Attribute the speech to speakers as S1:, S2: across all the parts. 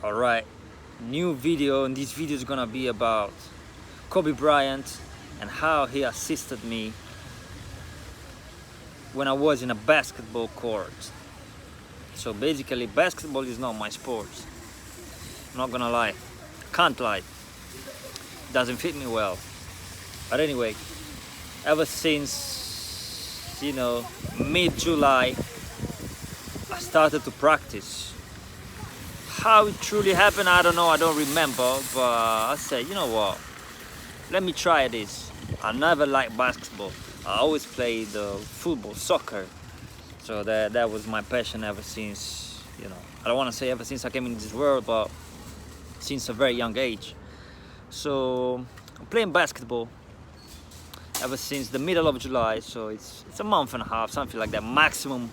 S1: Alright, new video, and this video is gonna be about Kobe Bryant and how he assisted me when I was in a basketball court. So basically, basketball is not my sport. I'm not gonna lie, can't lie, doesn't fit me well. But anyway, ever since mid-July, I started to practice. How it truly happened, I don't know, I don't remember, but I said, you know what, let me try this. I never liked basketball. I always played football, soccer. So that was my passion ever since, I don't want to say ever since I came into this world, but since a very young age. So I'm playing basketball ever since the middle of July, so it's a month and a half, something like that, maximum.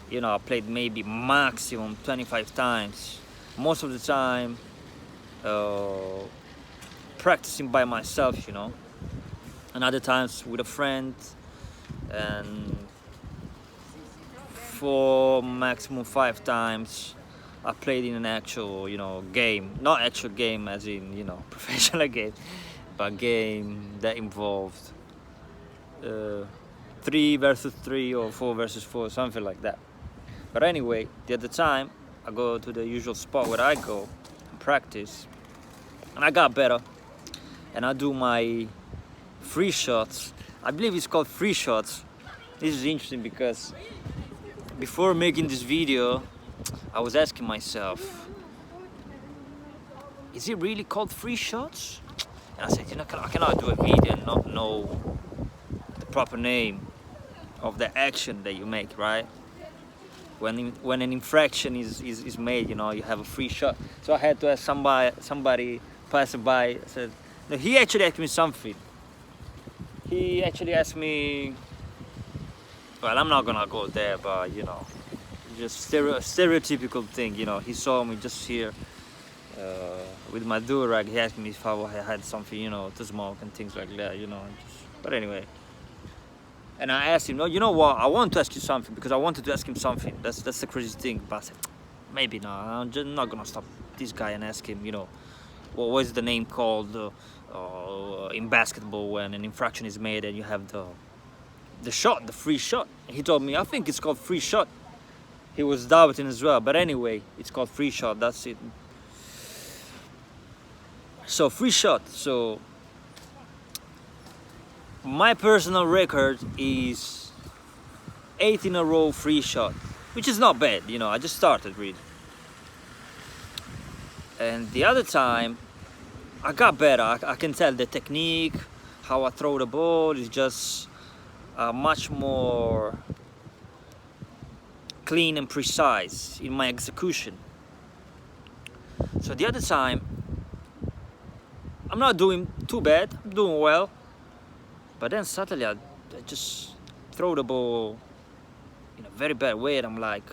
S1: I played maybe maximum 25 times. Most of the time practicing by myself, and other times with a friend, and for maximum 5 times I played in an actual, game. Not actual game as in, professional game, but game that involved 3 versus 3 or 4 versus 4, something like that. But anyway, the other time I go to the usual spot where I go and practice, and I got better, and I do my free shots. I believe it's called free shots. This is interesting because before making this video I was asking myself, is it really called free shots? And I said, I cannot do a video and not know the proper name of the action that you make, right? When an infraction is made, you have a free shot. So I had to ask somebody passing by. Said, no, he actually asked me something. He actually asked me, well, I'm not gonna go there, but just stereotypical thing. He saw me just here with my do-rag. He asked me if I had something, to smoke and things like that, but anyway. And I asked him, no, you know what, I want to ask you something, because I wanted to ask him something. That's the crazy thing. But I said, maybe not. I'm just not gonna stop this guy and ask him, what was the name called in basketball when an infraction is made and you have the shot, the free shot. And he told me, I think it's called free shot. He was doubting as well, but anyway, it's called free shot. That's it. So free shot. So my personal record is 8 in a row free shot, which is not bad. I just started really. And the other time I got better. I can tell the technique, how I throw the ball is just much more clean and precise in my execution. So the other time I'm not doing too bad, I'm doing well. But then suddenly I just throw the ball in a very bad way, and I'm like,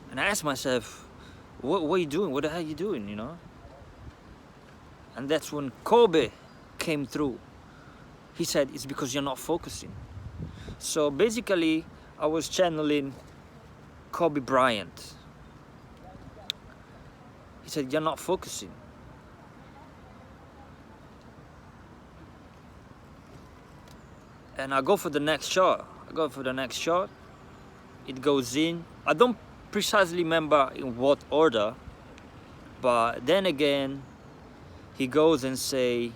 S1: and I ask myself, what are you doing? What the hell are you doing, And that's when Kobe came through. He said, it's because you're not focusing. So basically, I was channeling Kobe Bryant. He said, you're not focusing. And I go for the next shot. It goes in. I don't precisely remember in what order, but then again, he goes and say,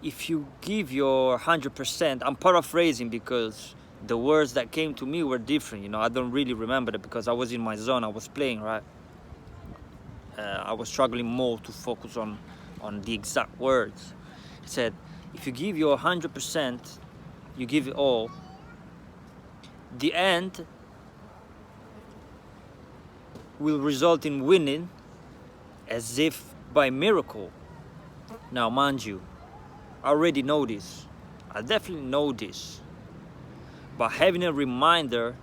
S1: if you give your 100%, I'm paraphrasing because the words that came to me were different. I don't really remember it because I was in my zone. I was playing, right? I was struggling more to focus on the exact words. He said, if you give your 100%, you give it all, the end will result in winning as if by miracle. Now, mind you, I already know this. I definitely know this. But having a reminder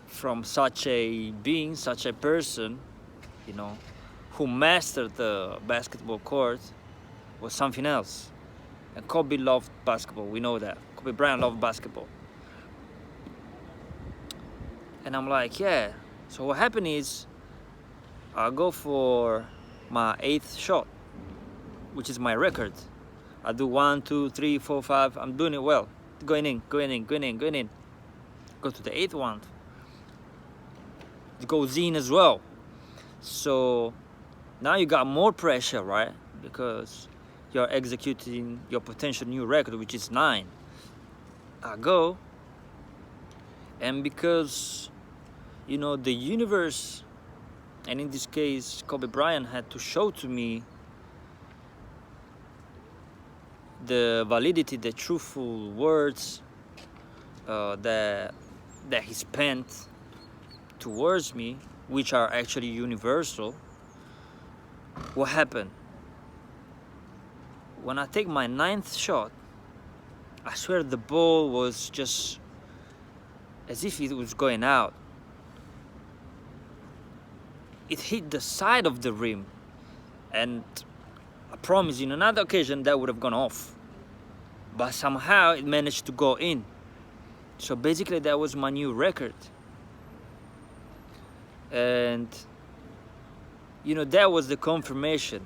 S1: from such a being, such a person, who mastered the basketball court was something else. And Kobe loved basketball, we know that. Kobe Bryant loved basketball. And I'm like, yeah. So what happened is, I go for my 8th shot, which is my record. I do 1, 2, 3, 4, 5. I'm doing it well. Going in, going in, going in, going in. Go to the 8th one. It goes in as well. So now you got more pressure, right? Because you're executing your potential new record, which is 9. I go, and because, you know, the universe, and in this case Kobe Bryant, had to show to me the validity, the truthful words that he spent towards me, which are actually universal. What happened? When I take my 9th shot, I swear the ball was just as if it was going out. It hit the side of the rim, and I promise you, in another occasion that would have gone off, but somehow it managed to go in. So basically that was my new record. And you know, that was the confirmation.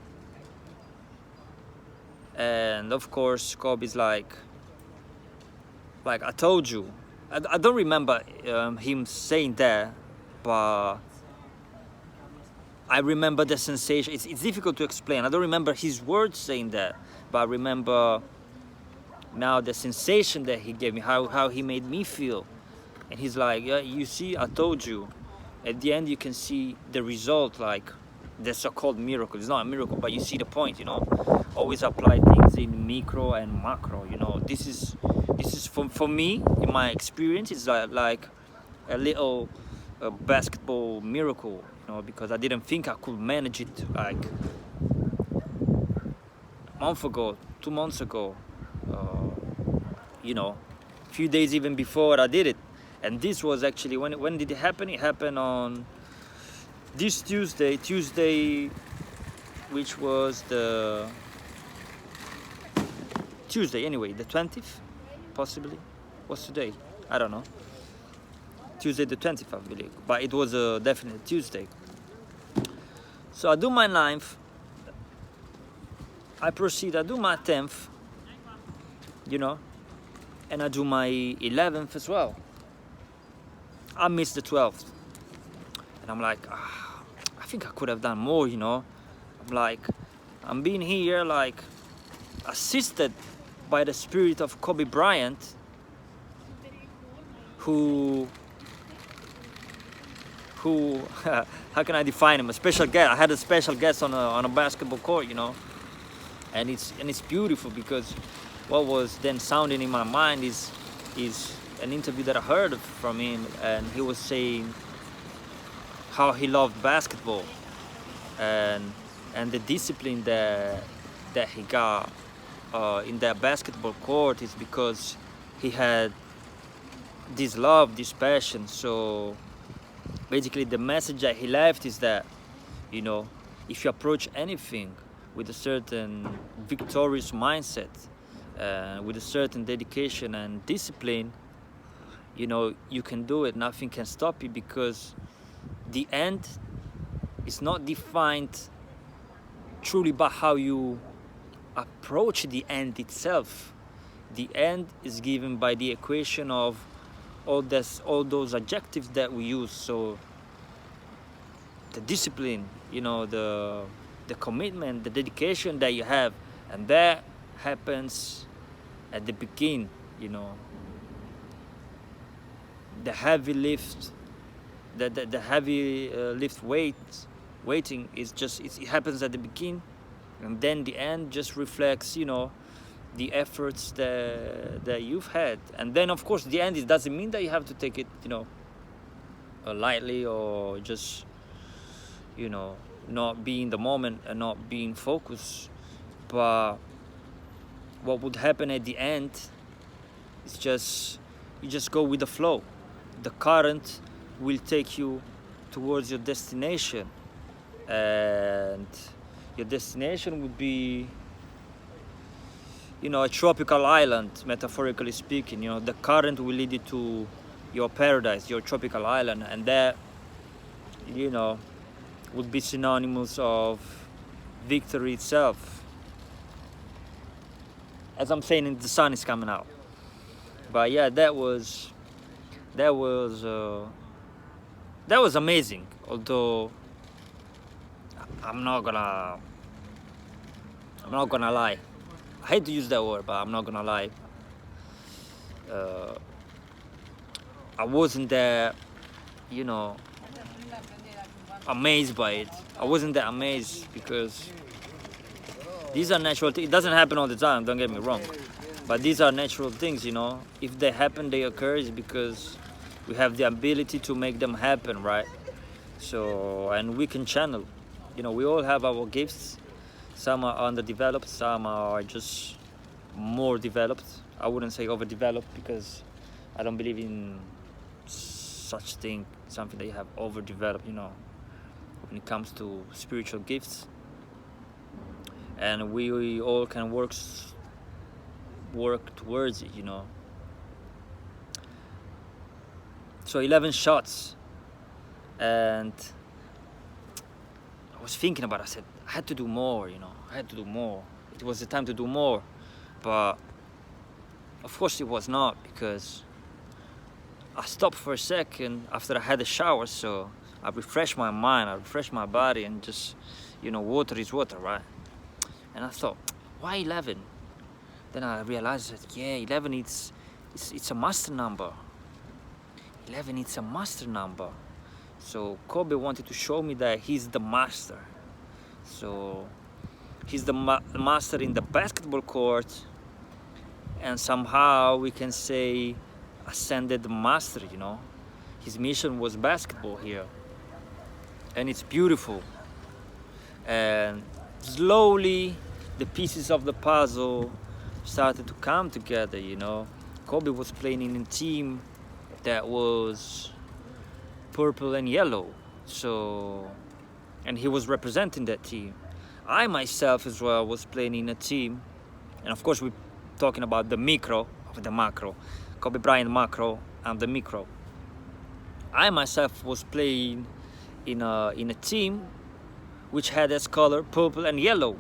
S1: And of course Kobe's like I told you. I don't remember him saying that, but I remember the sensation. It's difficult to explain. I don't remember his words saying that, but I remember now the sensation that he gave me, how he made me feel. And he's like, yeah, you see, I told you. At the end you can see the result, like the so-called miracle. It's not a miracle, but you see the point, you know. Always apply things in micro and macro, you know. This is for me, in my experience, it's like a little basketball miracle, you know, because I didn't think I could manage it like a month ago, 2 months ago, you know, a few days even before I did it. And this was actually, when did it happen? It happened on this Tuesday, which was the Tuesday anyway, the 20th, possibly. What's today? I don't know. Tuesday the 20th, I believe, but it was a definite Tuesday. So I do my 9th, I proceed, I do my 10th, you know, and I do my 11th as well. I missed the 12th, and I'm like, I think I could have done more, you know. I'm like, I'm being here like assisted by the spirit of Kobe Bryant, who how can I define him? A special guest. I had a special guest on a basketball court, you know, and it's beautiful, because what was then sounding in my mind is an interview that I heard from him, and he was saying how he loved basketball and the discipline that he got in that basketball court is because he had this love, this passion. So basically the message that he left is that, you know, if you approach anything with a certain victorious mindset, with a certain dedication and discipline, you know, you can do it. Nothing can stop you, because the end is not defined truly by how you approach the end itself. The end is given by the equation of all those adjectives that we use. So the discipline, you know, the commitment, the dedication that you have, and that happens at the beginning, you know. The heavy lift, the heavy lift waiting is just, it happens at the beginning, and then the end just reflects, you know, the efforts that you've had. And then of course the end, it doesn't mean that you have to take it, you know, lightly, or just, you know, not be in the moment and not being focused. But what would happen at the end is just, you just go with the flow. The current will take you towards your destination, and your destination would be, you know, a tropical island, metaphorically speaking. You know, the current will lead you to your paradise, your tropical island, and that, you know, would be synonymous of victory itself. As I'm saying, the sun is coming out. But yeah, that was amazing. Although I'm not gonna lie. I hate to use that word, but I'm not gonna lie. I wasn't that, you know, amazed by it. I wasn't that amazed because these are natural things. It doesn't happen all the time, don't get me wrong. But these are natural things, you know. If they happen, they occur is because we have the ability to make them happen, right? So, and we can channel. You know, we all have our gifts. Some are underdeveloped, some are just more developed. I wouldn't say overdeveloped because I don't believe in such thing, something that you have overdeveloped, you know, when it comes to spiritual gifts. And we all can work towards it, you know. So 11 shots, and I was thinking about it. I said I had to do more, you know. I had to do more. It was the time to do more, but of course it was not, because I stopped for a second after I had a shower, so I refreshed my mind, I refreshed my body, and just, you know, water is water, right? And I thought, why 11? Then I realized that, yeah, 11 it's a master number. 11 it's a master number. So Kobe wanted to show me that he's the master. So he's the master in the basketball court, and somehow we can say ascended master, you know. His mission was basketball here, and it's beautiful. And slowly the pieces of the puzzle started to come together, you know. Kobe was playing in a team that was purple and yellow, so, and he was representing that team. I myself as well was playing in a team, and of course we're talking about the micro of the macro. Kobe Bryant macro and the micro. I myself was playing in a team which had as color purple and yellow,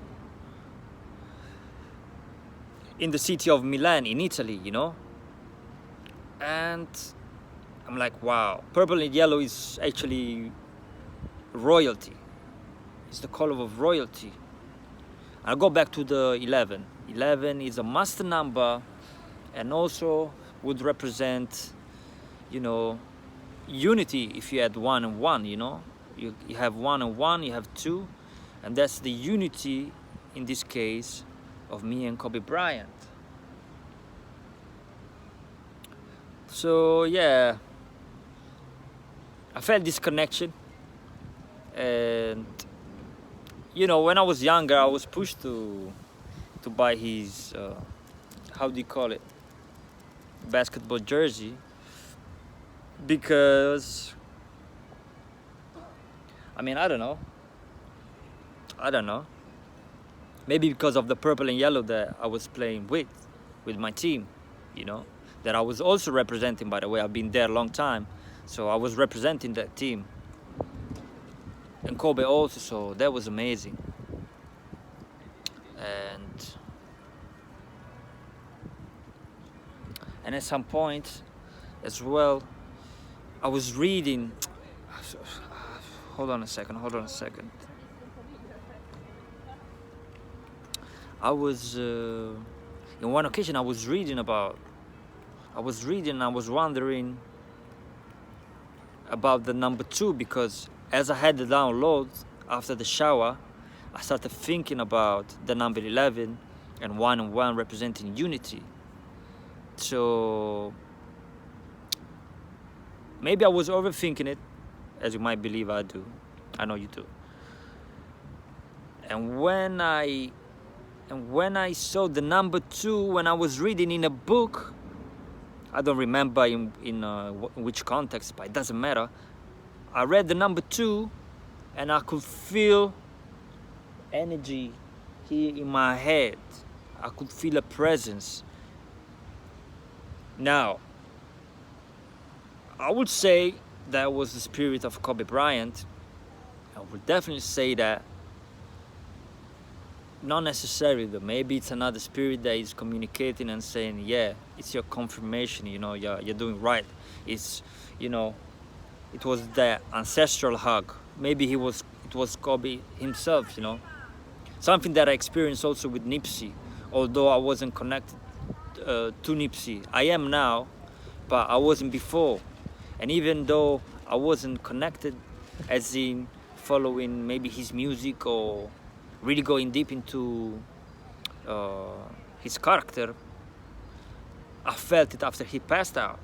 S1: in the city of Milan in Italy, you know. And I'm like, wow, purple and yellow is actually royalty. It's the color of royalty. I'll go back to the 11. 11 is a master number, and also would represent, you know, unity. If you add 1 and 1, you know, you have 1 and 1, you have 2, and that's the unity in this case of me and Kobe Bryant. So yeah, I felt this connection. And you know, when I was younger, I was pushed to buy his how do you call it, basketball jersey, because I mean, I don't know, maybe because of the purple and yellow that I was playing with my team, you know, that I was also representing. By the way, I've been there a long time, so I was representing that team, and Kobe also, so that was amazing. And at some point as well, I was reading, hold on a second. I was in one occasion I was wondering about the number 2, because as I had the download after the shower, I started thinking about the number 11 and 1 and 1 representing unity. So maybe I was overthinking it, as you might believe I do. I know you do. And when I saw the number 2, when I was reading in a book, I don't remember in which context, but it doesn't matter. I read the number 2, and I could feel energy here in my head. I could feel a presence. Now, I would say that was the spirit of Kobe Bryant. I would definitely say that. Not necessarily though. Maybe it's another spirit that is communicating and saying, yeah, it's your confirmation, you're doing right. It's, you know, it was the ancestral hug. Maybe it was Kobe himself, Something that I experienced also with Nipsey, although I wasn't connected to Nipsey. I am now, but I wasn't before. And even though I wasn't connected, as in following maybe his music or really going deep into uh, his character, I felt it after he passed out,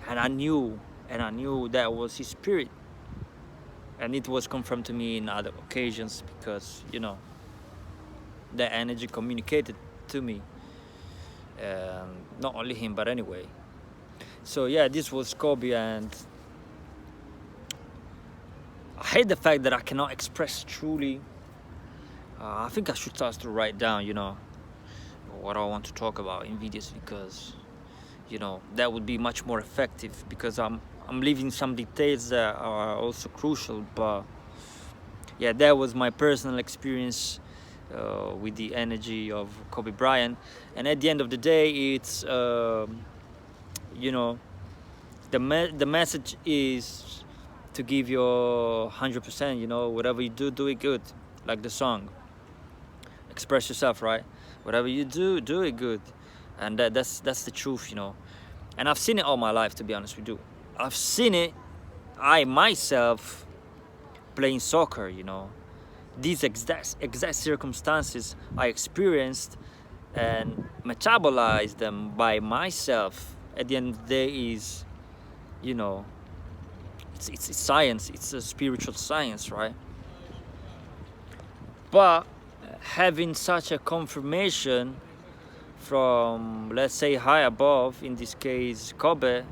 S1: and I knew that was his spirit, and it was confirmed to me in other occasions because the energy communicated to me, not only him but anyway. So yeah, this was Kobe, and I hate the fact that I cannot express truly. I think I should start to write down, what I want to talk about in videos, because that would be much more effective, because I'm leaving some details that are also crucial. But yeah, that was my personal experience with the energy of Kobe Bryant. And at the end of the day, it's the message is to give your 100%. Whatever you do it good, like the song. Express yourself, right? Whatever you do it good, and that's the truth, And I've seen it all my life, to be honest with you. I've seen it, I myself, playing soccer, These exact circumstances I experienced and metabolized them by myself. At the end of the day, is, it's science. It's a spiritual science, right? But having such a confirmation from, let's say, high above, in this case Kobe,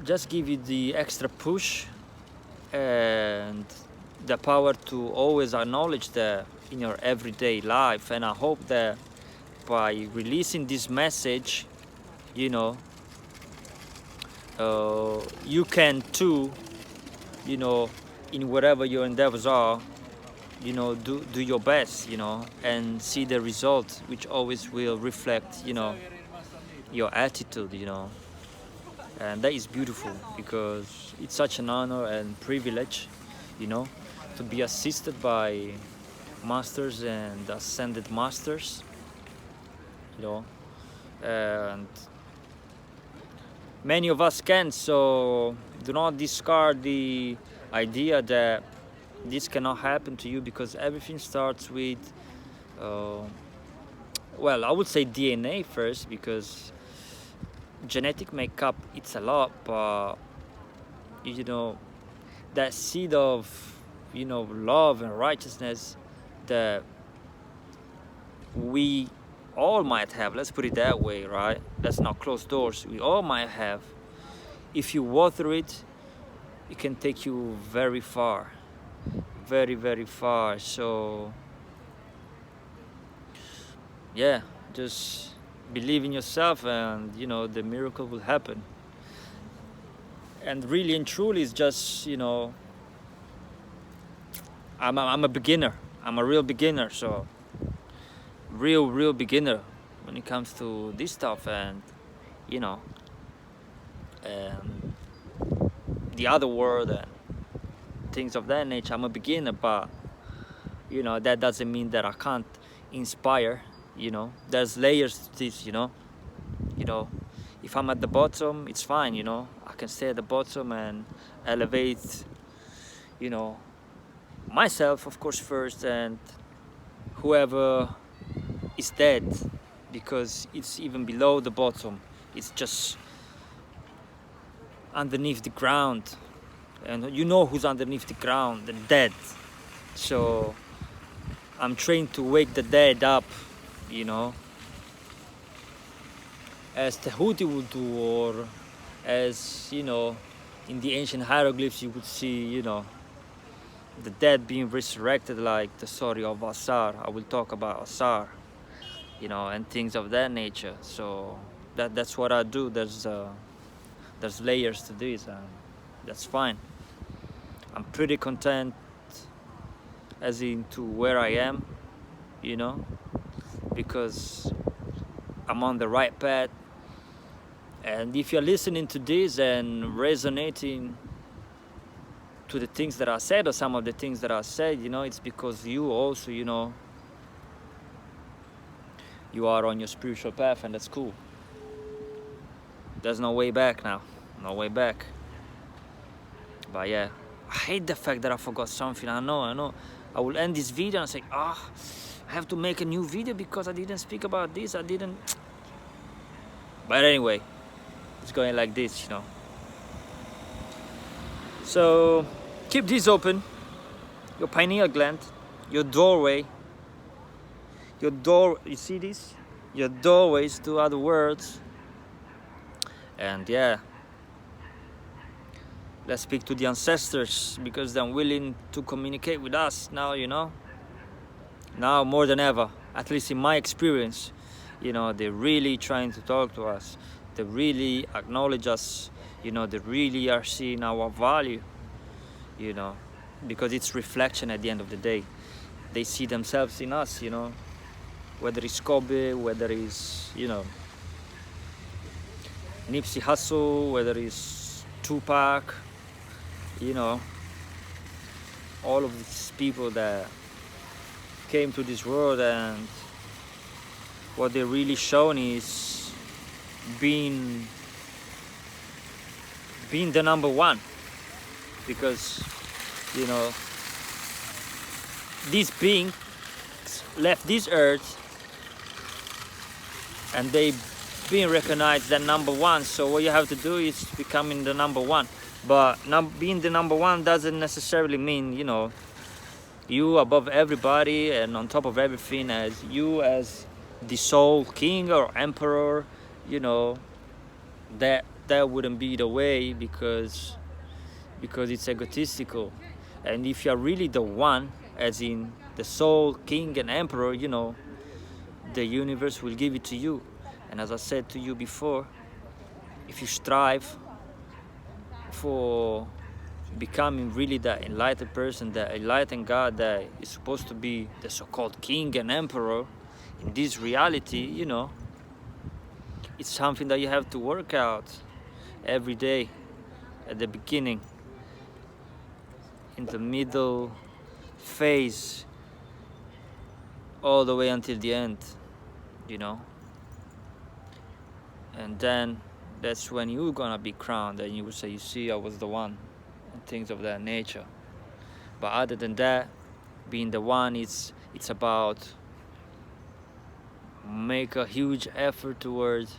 S1: just give you the extra push and the power to always acknowledge that in your everyday life. And I hope that by releasing this message, you can too, in whatever your endeavors are, do your best, and see the result, which always will reflect, your attitude, and that is beautiful, because it's such an honor and privilege, to be assisted by masters and ascended masters, and many of us can. So do not discard the idea that this cannot happen to you, because everything starts with well, I would say DNA first, because genetic makeup, it's a lot, but that seed of love and righteousness that we all might have, let's put it that way, right? Let's not close doors. We all might have. If you water it, it can take you very far, very, very far. So yeah, just believe in yourself, and the miracle will happen. And really and truly, it's just I'm a beginner. I'm a real beginner. So real beginner when it comes to this stuff, and and the other world and things of that nature. I'm a beginner, but that doesn't mean that I can't inspire. There's layers to this. If I'm at the bottom, it's fine. I can stay at the bottom and elevate myself, of course, first, and whoever is dead, because it's even below the bottom. It's just underneath the ground, and who's underneath the ground? The dead. So I'm trained to wake the dead up, as Tehuti would do, or as in the ancient hieroglyphs you would see the dead being resurrected, like the story of Asar. I will talk about Asar, and things of that nature. So that's what I do. There's there's layers to this, and that's fine. I'm pretty content as into where I am, you know, because I'm on the right path. And if you're listening to this and resonating to the things that I said, or some of the things that I said, you know, it's because you also, you know, you are on your spiritual path, and that's cool. There's no way back now, no way back. But yeah, I hate the fact that I forgot something. I know. I will end this video and say, I have to make a new video because I didn't speak about this, I didn't. But anyway, it's going like this, you know. So keep this open, your pineal gland, your doorway, you see this? Your doorways to other worlds. And yeah, let's speak to the ancestors, because they're willing to communicate with us now, you know. Now more than ever, at least in my experience, you know, they're really trying to talk to us. They really acknowledge us, you know, they really are seeing our value, you know, because it's reflection at the end of the day. They see themselves in us, you know, whether it's Kobe, whether it's, you know, Nipsey Hussle, whether it's Tupac, you know, all of these people that came to this world, and what they're really shown is being the number one, because, you know, these beings left this earth and they being recognized as number one. So what you have to do is becoming the number one. But being the number one doesn't necessarily mean, you know, you above everybody and on top of everything, as you as the sole king or emperor, you know, that wouldn't be the way, because it's egotistical. And if you're really the one, as in the sole king and emperor, you know, the universe will give it to you. And as I said to you before, if you strive for becoming really that enlightened person, that enlightened God that is supposed to be the so-called king and emperor in this reality, you know, it's something that you have to work out every day, at the beginning, in the middle phase, all the way until the end, you know. And then that's when you're gonna be crowned, and you will say, you see, I was the one, and things of that nature. But other than that, being the one, it's about make a huge effort towards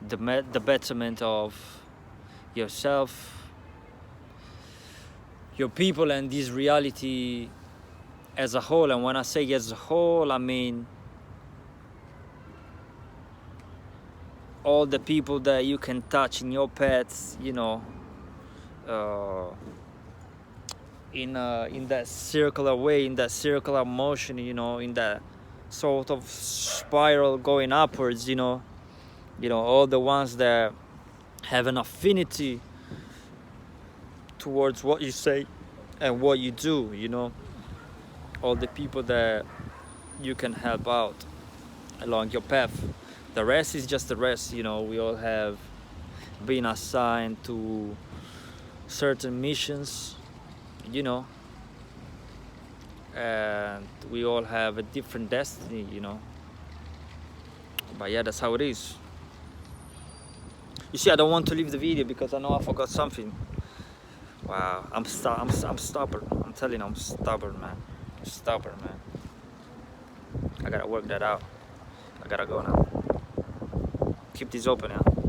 S1: the betterment of yourself, your people, and this reality as a whole. And when I say as a whole, I mean all the people that you can touch in your paths, you know, in that circular way, in that circular motion, you know, in that sort of spiral going upwards, you know, all the ones that have an affinity towards what you say and what you do, you know, all the people that you can help out along your path. The rest is just the rest, you know. We all have been assigned to certain missions, you know, and we all have a different destiny, you know. But yeah, that's how it is. You see, I don't want to leave the video because I know I forgot something. Wow, I'm stubborn. I'm telling you, I'm stubborn, man. I'm stubborn, man. I gotta work that out. I gotta go now. Keep this open, yeah.